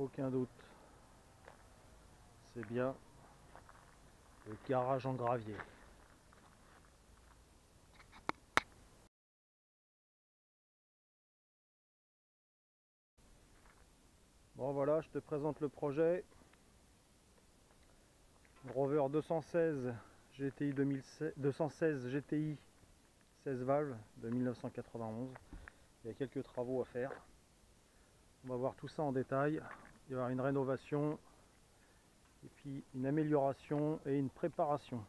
aucun doute. C'est bien le garage en gravier. Bon voilà, je te présente le projet. Rover 216 GTI 216 GTI 16 valves de 1991. Il y a quelques travaux à faire. On va voir tout ça en détail. Il y aura une rénovation et puis une amélioration et une préparation.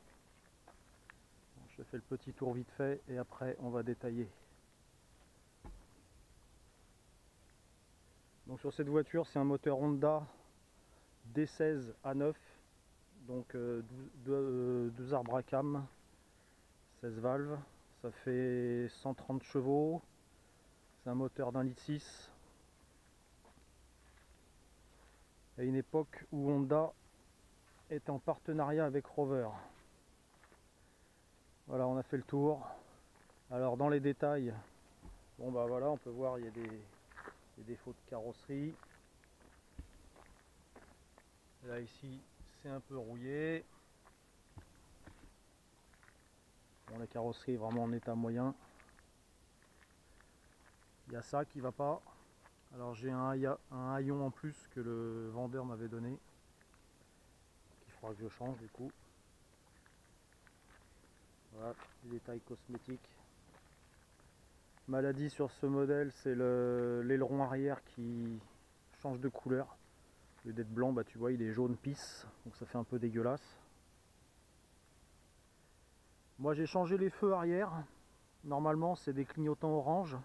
Je fais le petit tour vite fait et après on va détailler. Donc sur cette voiture, c'est un moteur Honda D16 A9, donc 12 arbres à cam, 16 valves, ça fait 130 chevaux, c'est un moteur d'1,6 litre. À une époque où Honda était en partenariat avec Rover. Voilà, on a fait le tour. Alors dans les détails, bon bah voilà, on peut voir il y a des défauts de carrosserie. Là ici c'est un peu rouillé. Bon, la carrosserie est vraiment en état moyen. Il y a ça qui va pas. Alors j'ai un haillon en plus que le vendeur m'avait donné, qu'il faudra que je change du coup. Voilà, les détails cosmétiques. Maladie sur ce modèle, c'est l'aileron arrière qui change de couleur. Au lieu d'être blanc, bah tu vois, il est jaune pisse, donc ça fait un peu dégueulasse. Moi j'ai changé les feux arrière. Normalement c'est des clignotants orange.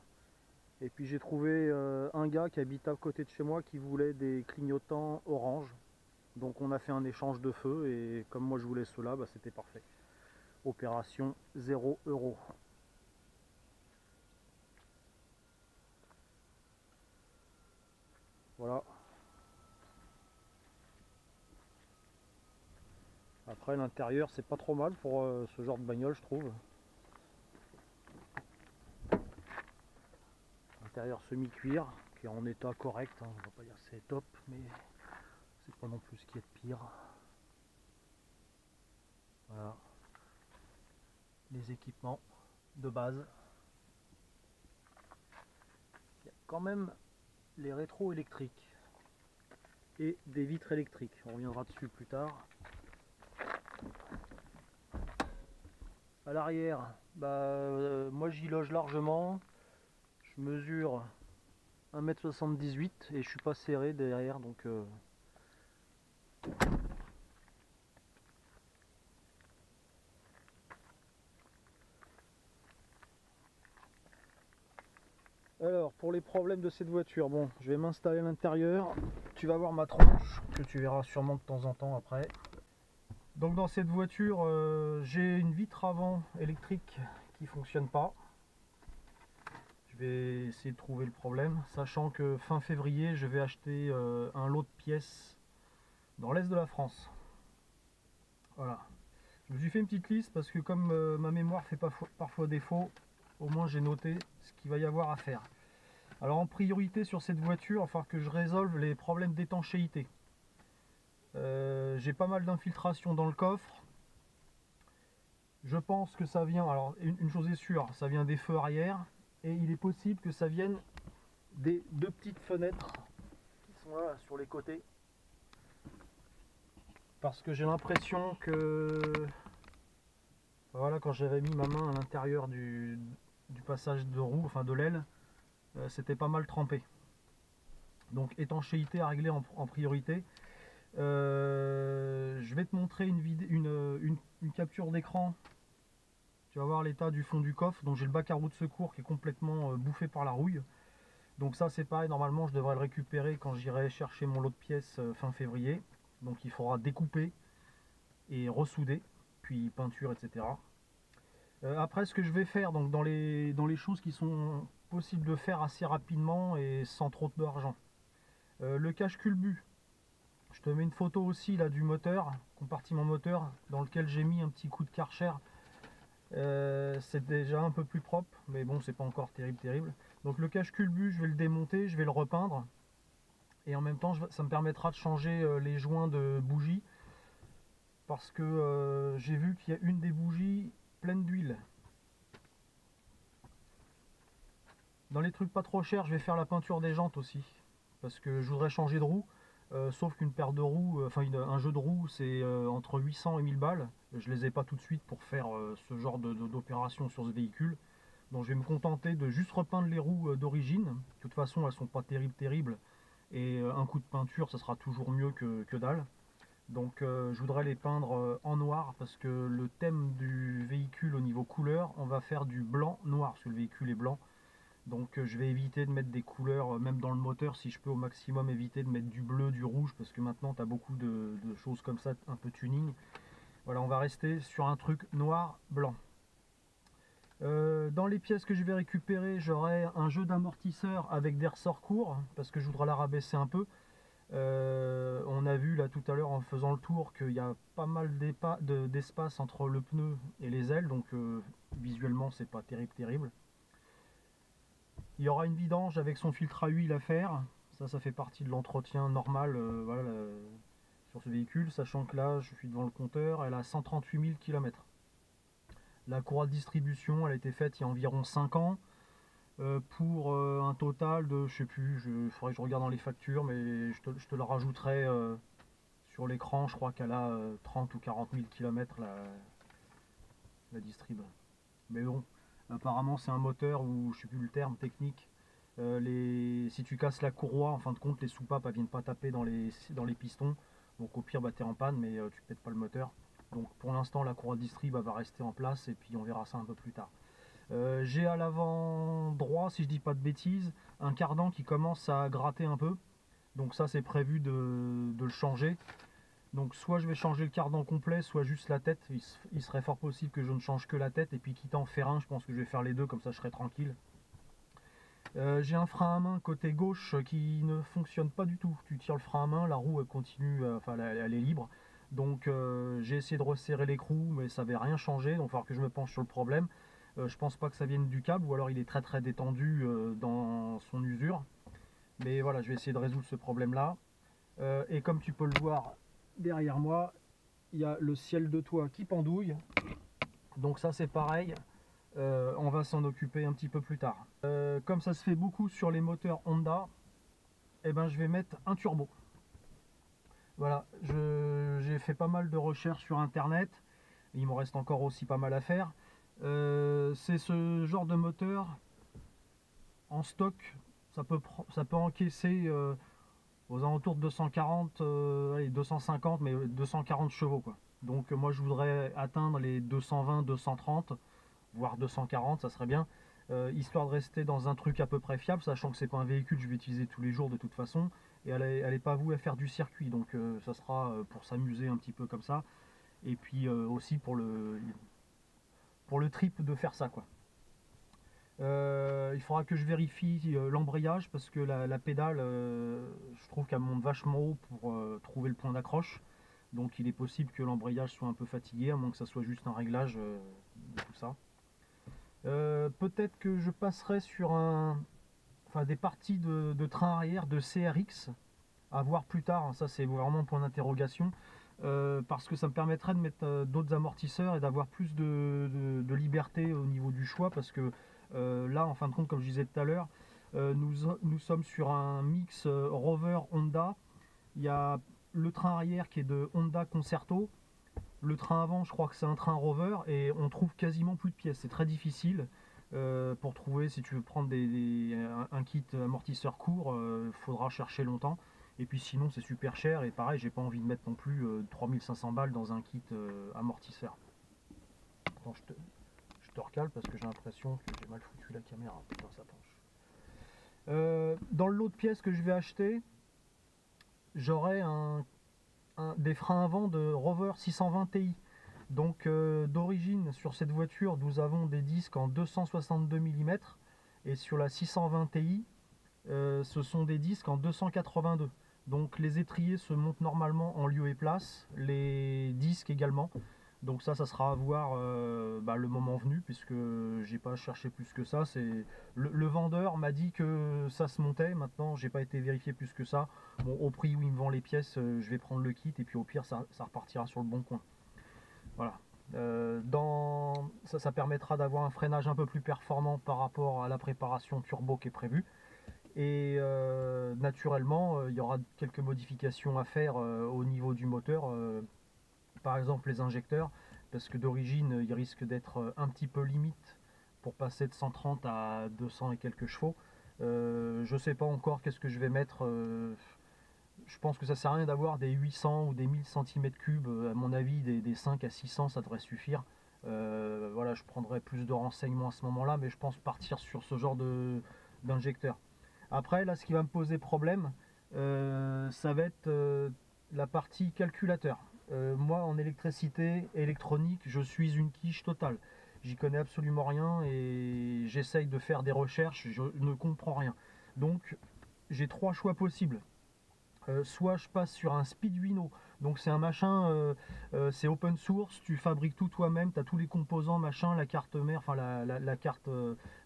Et puis j'ai trouvé un gars qui habite à côté de chez moi qui voulait des clignotants orange. Donc on a fait un échange de feux et comme moi je voulais ceux-là, bah, c'était parfait. Opération 0 €. Voilà. Après l'intérieur c'est pas trop mal pour ce genre de bagnole je trouve. Intérieur semi-cuir qui est en état correct, hein. On va pas dire que c'est top mais c'est pas non plus ce qui est de pire. Voilà. Les équipements de base. Il y a quand même les rétros électriques et des vitres électriques. On reviendra dessus plus tard. À l'arrière, bah, moi j'y loge largement. Je mesure 1,78 m et je suis pas serré derrière donc Alors pour les problèmes de cette voiture, bon je vais m'installer à l'intérieur. Tu vas voir ma tronche que tu verras sûrement de temps en temps après. Donc dans cette voiture j'ai une vitre avant électrique qui fonctionne pas. Je vais essayer de trouver le problème, sachant que fin février je vais acheter un lot de pièces dans l'est de la France. Voilà. Je me suis fait une petite liste parce que comme ma mémoire fait parfois défaut, au moins j'ai noté ce qu'il va y avoir à faire. Alors en priorité sur cette voiture, il va falloir que je résolve les problèmes d'étanchéité. J'ai pas mal d'infiltration dans le coffre. Je pense que ça vient, alors une chose est sûre, ça vient des feux arrière et il est possible que ça vienne des deux petites fenêtres qui sont là sur les côtés. Parce que j'ai l'impression que voilà, quand j'avais mis ma main à l'intérieur du passage de roue, enfin de l'aile, c'était pas mal trempé. Donc étanchéité à régler en priorité. Je vais te montrer une capture d'écran. Tu vas voir l'état du fond du coffre. Donc j'ai le bac à roues de secours qui est complètement bouffé par la rouille. Donc ça c'est pareil, normalement je devrais le récupérer quand j'irai chercher mon lot de pièces fin février. Donc il faudra découper et ressouder, puis peinture, etc. Après ce que je vais faire donc dans les choses qui sont possibles de faire assez rapidement et sans trop d'argent. Le cache-culbut. Je te mets une photo aussi là du moteur, compartiment moteur, dans lequel j'ai mis un petit coup de Karcher. C'est déjà un peu plus propre, mais bon, c'est pas encore terrible. Donc le cache-culbut, je vais le démonter, je vais le repeindre. et en même temps ça me permettra de changer les joints de bougies, parce que j'ai vu qu'il y a une des bougies pleine d'huile. Dans les trucs pas trop chers, je vais faire la peinture des jantes aussi, parce que je voudrais changer de roue, sauf qu'une paire de roues, un jeu de roues, c'est entre 800 et 1000 balles. Je les ai pas tout de suite pour faire ce genre d'opération sur ce véhicule. Donc je vais me contenter de juste repeindre les roues d'origine. De toute façon, elles sont pas terribles, et un coup de peinture, ça sera toujours mieux que dalle. Donc je voudrais les peindre en noir, parce que le thème du véhicule au niveau couleur, on va faire du blanc noir, parce que le véhicule est blanc. Donc je vais éviter de mettre des couleurs, même dans le moteur, si je peux au maximum éviter de mettre du bleu, du rouge, parce que maintenant tu as beaucoup de choses comme ça, un peu tuning. Voilà, on va rester sur un truc noir-blanc. Dans les pièces que je vais récupérer, j'aurai un jeu d'amortisseur avec des ressorts courts, parce que je voudrais la rabaisser un peu. On a vu là tout à l'heure en faisant le tour qu'il y a pas mal d'espace entre le pneu et les ailes, donc visuellement c'est pas terrible. Il y aura une vidange avec son filtre à huile à faire. Ça fait partie de l'entretien normal voilà, sur ce véhicule, sachant que là, je suis devant le compteur, elle a 138 000 km. La courroie de distribution, elle a été faite il y a environ 5 ans, pour un total de, je sais plus, il faudrait que je regarde dans les factures, mais je te la rajouterai sur l'écran. Je crois qu'elle a 30 ou 40 000 km la distrib. Mais bon, apparemment c'est un moteur où, je sais plus le terme technique, si tu casses la courroie, en fin de compte les soupapes elles viennent pas taper dans les pistons, donc au pire bah, tu es en panne, mais tu pètes pas le moteur. Donc pour l'instant la courroie de distrib va rester en place, et puis on verra ça un peu plus tard. J'ai à l'avant droit, si je dis pas de bêtises, un cardan qui commence à gratter un peu, donc ça c'est prévu de le changer. Donc soit je vais changer le cardan complet, soit juste la tête. Il serait fort possible que je ne change que la tête, et puis quitte à en faire un, je pense que je vais faire les deux, comme ça je serai tranquille. J'ai un frein à main côté gauche qui ne fonctionne pas du tout. Tu tires le frein à main, la roue elle continue, enfin elle est libre. Donc j'ai essayé de resserrer l'écrou, mais ça n'avait rien changé, donc il va falloir que je me penche sur le problème. Je pense pas que ça vienne du câble, ou alors il est très détendu dans son usure. Mais voilà, je vais essayer de résoudre ce problème là. Et comme tu peux le voir derrière moi, il y a le ciel de toit qui pendouille. Donc ça c'est pareil, on va s'en occuper un petit peu plus tard. Comme ça se fait beaucoup sur les moteurs Honda, eh ben, je vais mettre un turbo. Voilà, j'ai fait pas mal de recherches sur internet, il m'en reste encore aussi pas mal à faire. C'est ce genre de moteur en stock, ça peut encaisser aux alentours de 240, allez, 250, mais 240 chevaux quoi. Donc moi je voudrais atteindre les 220, 230, voire 240, ça serait bien, histoire de rester dans un truc à peu près fiable, sachant que c'est pas un véhicule que je vais utiliser tous les jours de toute façon, et elle est pas vouée à faire du circuit, donc ça sera pour s'amuser un petit peu comme ça, et puis aussi pour le trip de faire ça quoi. Il faudra que je vérifie l'embrayage, parce que la pédale, je trouve qu'elle monte vachement haut pour trouver le point d'accroche. Donc il est possible que l'embrayage soit un peu fatigué, à moins que ça soit juste un réglage de tout ça. Peut-être que je passerai sur des parties de train arrière de CRX, à voir plus tard, hein. Ça c'est vraiment un point d'interrogation, parce que ça me permettrait de mettre d'autres amortisseurs et d'avoir plus de liberté au niveau du choix, parce que là en fin de compte, comme je disais tout à l'heure, nous sommes sur un mix Rover Honda. Il y a le train arrière qui est de Honda Concerto, le train avant je crois que c'est un train Rover, et on trouve quasiment plus de pièces, c'est très difficile pour trouver. Si tu veux prendre un kit amortisseur court, faudra chercher longtemps, et puis sinon c'est super cher, et pareil j'ai pas envie de mettre non plus 3500 balles dans un kit amortisseur. Attends, je te recale parce que j'ai l'impression que j'ai mal foutu la caméra. Putain, ça penche. Dans le lot de pièces que je vais acheter, j'aurai des freins avant de Rover 620 Ti. Donc d'origine sur cette voiture nous avons des disques en 262 mm, et sur la 620 Ti ce sont des disques en 282. Donc les étriers se montent normalement en lieu et place, les disques également. Donc ça sera à voir le moment venu, puisque j'ai pas cherché plus que ça. C'est le vendeur m'a dit que ça se montait. Maintenant, j'ai pas été vérifié plus que ça. Bon, au prix où il me vend les pièces, je vais prendre le kit et puis au pire, ça repartira sur le bon coin. Voilà. Ça permettra d'avoir un freinage un peu plus performant par rapport à la préparation turbo qui est prévue. Et naturellement, il y aura quelques modifications à faire au niveau du moteur. Par exemple les injecteurs, parce que d'origine, ils risquent d'être un petit peu limite pour passer de 130 à 200 et quelques chevaux. Je sais pas encore qu'est-ce que je vais mettre. Je pense que ça sert à rien d'avoir des 800 ou des 1000 cm3. À mon avis, des 5 à 600, ça devrait suffire. Voilà, je prendrai plus de renseignements à ce moment-là, mais je pense partir sur ce genre d'injecteur. Après, là, ce qui va me poser problème, ça va être la partie calculateur. Moi, en électricité, électronique, je suis une quiche totale. J'y connais absolument rien et j'essaye de faire des recherches, je ne comprends rien. Donc, j'ai trois choix possibles. Soit je passe sur un Speeduino, donc c'est un machin, c'est open source, tu fabriques tout toi-même, tu as tous les composants, machin, la carte mère, enfin la carte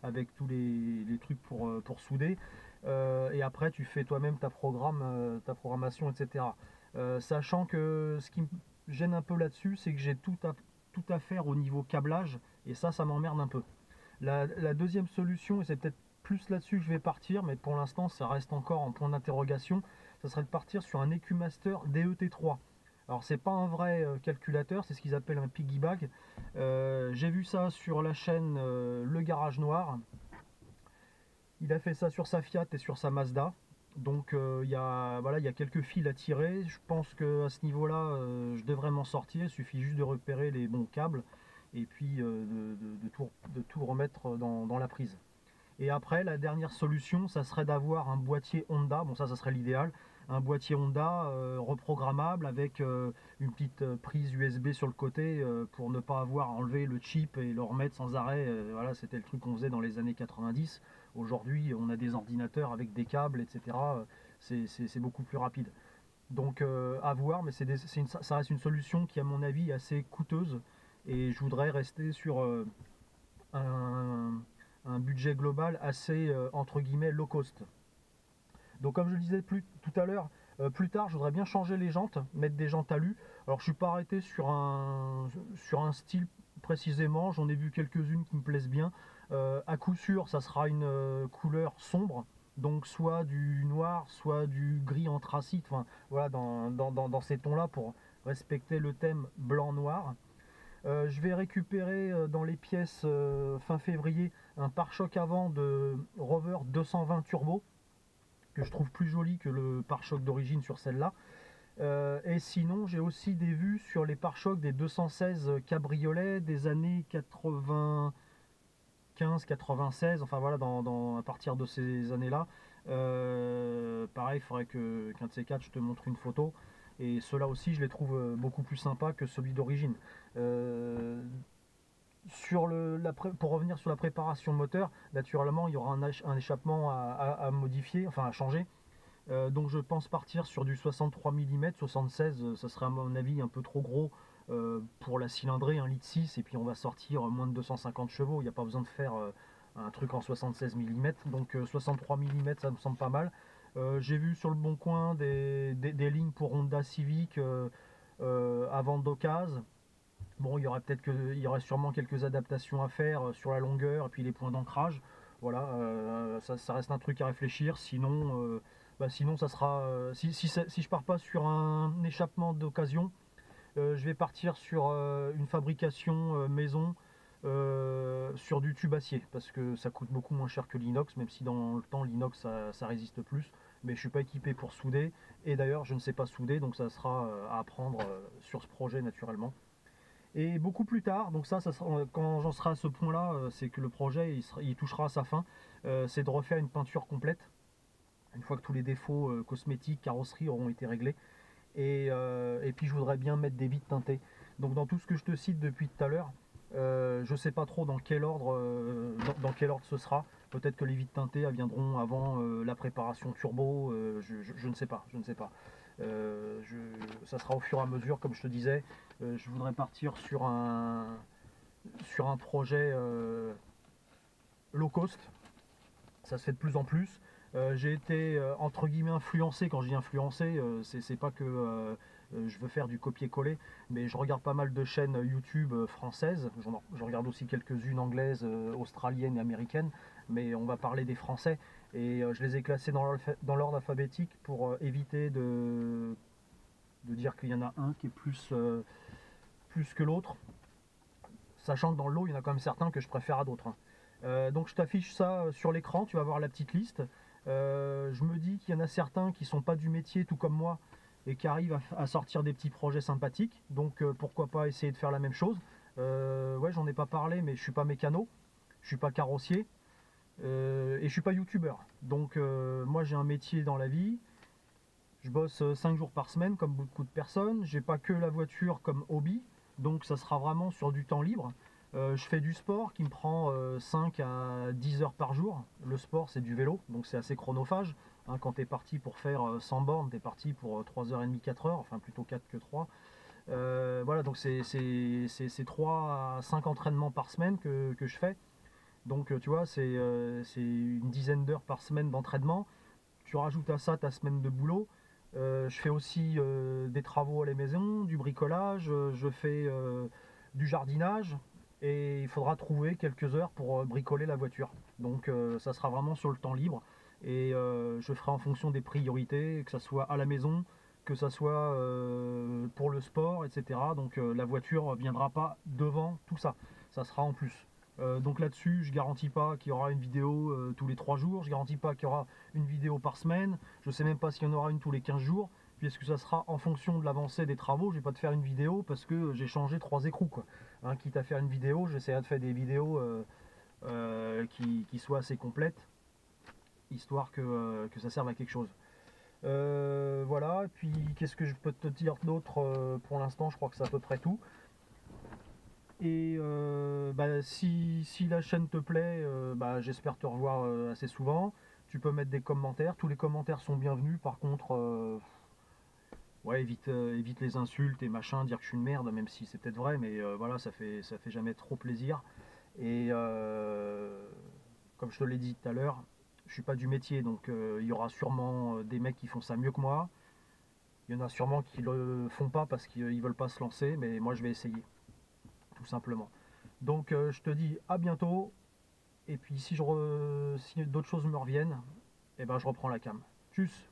avec tous les trucs pour souder, et après tu fais toi-même ta programmation, etc. Sachant que ce qui me gêne un peu là-dessus, c'est que j'ai tout à faire au niveau câblage, et ça m'emmerde un peu. La deuxième solution, et c'est peut-être plus là-dessus que je vais partir, mais pour l'instant ça reste encore en point d'interrogation, ça serait de partir sur un EcuMaster DET3. Alors c'est pas un vrai calculateur, c'est ce qu'ils appellent un piggy bank. J'ai vu ça sur la chaîne Le Garage Noir. Il a fait ça sur sa Fiat et sur sa Mazda. Donc il y a quelques fils à tirer. Je pense qu'à ce niveau-là, je devrais m'en sortir. Il suffit juste de repérer les bons câbles et puis de tout remettre dans la prise. Et après, la dernière solution, ça serait d'avoir un boîtier Honda. Bon, ça serait l'idéal. Un boîtier Honda reprogrammable avec une petite prise USB sur le côté pour ne pas avoir à enlever le chip et le remettre sans arrêt. Voilà, c'était le truc qu'on faisait dans les années 90. Aujourd'hui, on a des ordinateurs avec des câbles, etc. C'est beaucoup plus rapide. Donc, à voir, mais ça reste une solution qui, à mon avis, est assez coûteuse. Et je voudrais rester sur un budget global assez entre guillemets low cost. Donc comme je le disais tout à l'heure, plus tard je voudrais bien changer les jantes, mettre des jantes alu. Alors je suis pas arrêté sur un style précisément, j'en ai vu quelques-unes qui me plaisent bien. À coup sûr ça sera une couleur sombre, donc soit du noir, soit du gris anthracite, enfin voilà dans ces tons là pour respecter le thème blanc-noir. Je vais récupérer dans les pièces fin février un pare-choc avant de Rover 220 Turbo que je trouve plus joli que le pare-choc d'origine sur celle-là. Et sinon j'ai aussi des vues sur les pare-chocs des 216 cabriolets des années 95-96, enfin voilà à partir de ces années-là. Pareil, il faudrait qu'un de ces quatre je te montre une photo. Et ceux-là aussi, je les trouve beaucoup plus sympas que celui d'origine. Pour revenir sur la préparation moteur, naturellement, il y aura un échappement à modifier, enfin à changer. Donc je pense partir sur du 63 mm, 76, ça serait à mon avis un peu trop gros pour la cylindrée, 1,6 litre, et puis on va sortir moins de 250 chevaux, il n'y a pas besoin de faire un truc en 76 mm, donc 63 mm ça me semble pas mal. J'ai vu sur le Bon Coin des lignes pour Honda Civic à vendre d'occasion. Bon, il y aurait sûrement quelques adaptations à faire sur la longueur et puis les points d'ancrage. Voilà, ça reste un truc à réfléchir. Sinon ça sera. Si je pars pas sur un échappement d'occasion, je vais partir sur une fabrication maison sur du tube acier parce que ça coûte beaucoup moins cher que l'inox, même si dans le temps l'inox ça résiste plus. Mais je suis pas équipé pour souder et d'ailleurs je ne sais pas souder, donc ça sera à apprendre sur ce projet naturellement. Et beaucoup plus tard, donc ça sera, quand j'en serai à ce point-là, c'est que le projet il touchera à sa fin. C'est de refaire une peinture complète, une fois que tous les défauts cosmétiques, carrosserie auront été réglés. Et puis je voudrais bien mettre des vitres teintées. Donc dans tout ce que je te cite depuis tout à l'heure, je sais pas trop dans quel ordre, dans quel ordre ce sera. Peut-être que les vitres teintées viendront avant la préparation turbo, je ne sais pas. Ça sera au fur et à mesure, comme je te disais. Je voudrais partir sur un projet low cost. Ça se fait de plus en plus. J'ai été entre guillemets influencé. Quand je dis influencé, c'est pas que je veux faire du copier-coller, mais je regarde pas mal de chaînes YouTube françaises. Je regarde aussi quelques-unes anglaises, australiennes et américaines, mais on va parler des Français. Et je les ai classés dans l'ordre alphabétique pour éviter de dire qu'il y en a un qui est plus que l'autre, sachant que dans le lot, il y en a quand même certains que je préfère à d'autres, hein. Donc je t'affiche ça sur l'écran, tu vas voir la petite liste. Je me dis qu'il y en a certains qui sont pas du métier tout comme moi et qui arrivent à sortir des petits projets sympathiques, donc pourquoi pas essayer de faire la même chose. Ouais, j'en ai pas parlé, mais je suis pas mécano, je suis pas carrossier, et je suis pas youtubeur. Donc moi j'ai un métier dans la vie, je bosse 5 jours par semaine comme beaucoup de personnes, j'ai pas que la voiture comme hobby, donc ça sera vraiment sur du temps libre. Je fais du sport qui me prend 5 à 10 heures par jour. Le sport, c'est du vélo, donc c'est assez chronophage, hein. Quand tu es parti pour faire 100 bornes, tu es parti pour 3h30, 4 heures, enfin plutôt 4 que 3. Voilà, donc c'est 3 à 5 entraînements par semaine que je fais. Donc tu vois, c'est une dizaine d'heures par semaine d'entraînement. Tu rajoutes à ça ta semaine de boulot. Je fais aussi des travaux à la maison, du bricolage, je fais du jardinage, et il faudra trouver quelques heures pour bricoler la voiture. Donc ça sera vraiment sur le temps libre, et je ferai en fonction des priorités, que ça soit à la maison, que ça soit pour le sport, etc. Donc la voiture ne viendra pas devant tout ça, ça sera en plus. Donc là-dessus, je garantis pas qu'il y aura une vidéo tous les 3 jours, je garantis pas qu'il y aura une vidéo par semaine, je sais même pas s'il y en aura une tous les 15 jours, puisque ça sera en fonction de l'avancée des travaux. Je vais pas te faire une vidéo parce que j'ai changé 3 écrous, quoi. Hein, quitte à faire une vidéo, j'essaierai de faire des vidéos qui soient assez complètes, histoire que ça serve à quelque chose. Voilà, et puis qu'est-ce que je peux te dire d'autre pour l'instant, je crois que c'est à peu près tout. Et bah, si la chaîne te plaît, bah, j'espère te revoir assez souvent. Tu peux mettre des commentaires, tous les commentaires sont bienvenus. Par contre, ouais, évite les insultes et machin, dire que je suis une merde, même si c'est peut-être vrai, mais voilà, ça fait jamais trop plaisir. Et comme je te l'ai dit tout à l'heure, je suis pas du métier, donc il y aura sûrement des mecs qui font ça mieux que moi. Il y en a sûrement qui le font pas parce qu'ils veulent pas se lancer, mais moi je vais essayer, tout simplement. Donc je te dis à bientôt, et puis si d'autres choses me reviennent, eh ben, je reprends la cam. Tchuss.